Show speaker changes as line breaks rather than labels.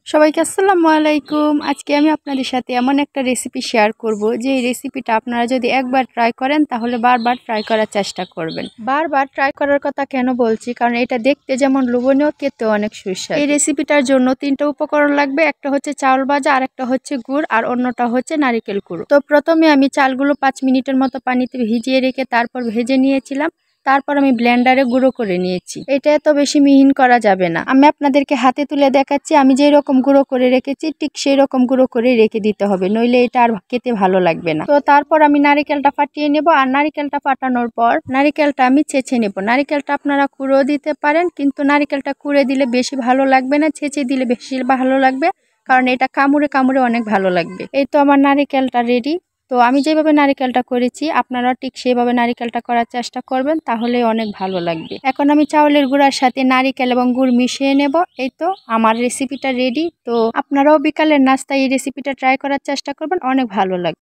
সবাইকে আসসালামু আলাইকুম। আজকে আমি আপনাদের সাথে এমন একটা রেসিপি শেয়ার করব যে এই রেসিপিটা আপনারা যদি একবার ট্রাই করেন তাহলে বারবার ট্রাই করার চেষ্টা করবেন। বারবার ট্রাই করার কথা কেন বলছি, কারণ এটা দেখতে যেমন লোভনীয়, খেতেও অনেক সুস্বাদু। এই রেসিপিটার জন্য 3টা উপকরণ লাগবে। একটা হচ্ছে চাউল ভাজা, আর একটা হচ্ছে গুড়, আর অন্যটা হচ্ছে নারিকেল কুড়ো। তো প্রথমে আমি চালগুলো 5 মিনিটের মতো পানিতে ভিজিয়ে রেখে তারপর ভেজে নিয়েছিলাম। তারপর আমি ব্লেন্ডারে গুঁড়ো করে নিয়েছি। এটা এত বেশি মিহিন করা যাবে না। আমি আপনাদেরকে হাতে তুলে দেখাচ্ছি। আমি যেই রকম গুঁড়ো করে রেখেছি ঠিক সেই রকম গুঁড়ো করে রেখে দিতে হবে, নইলে এটা আর খেতে ভালো লাগবে না। তো তারপর আমি নারিকেলটা ফাটিয়ে নেব, আর নারিকেলটা ফাটানোর পর নারিকেলটা আমি ছেঁচে নেব। নারিকেলটা আপনারা কুড়েও দিতে পারেন, কিন্তু নারিকেলটা কুড়ে দিলে বেশি ভালো লাগবে না, ছেঁচে দিলে বেশি ভালো লাগবে, কারণ এটা কামড়ে কামড়ে অনেক ভালো লাগবে। এই তো আমার নারিকেলটা রেডি। তো আমি যেভাবে নারিকেলটা করেছি আপনারা ঠিক সেভাবে নারিকেলটা করার চেষ্টা করবেন, তাহলে অনেক ভালো লাগবে। এখন আমি চাউলের গুঁড়ার সাথে নারিকেল এবং গুড় মিশিয়ে নেব। এই তো আমার রেসিপিটা রেডি। তো আপনারাও বিকালের নাস্তায় এই রেসিপিটা ট্রাই করার চেষ্টা করবেন, অনেক ভালো লাগবে।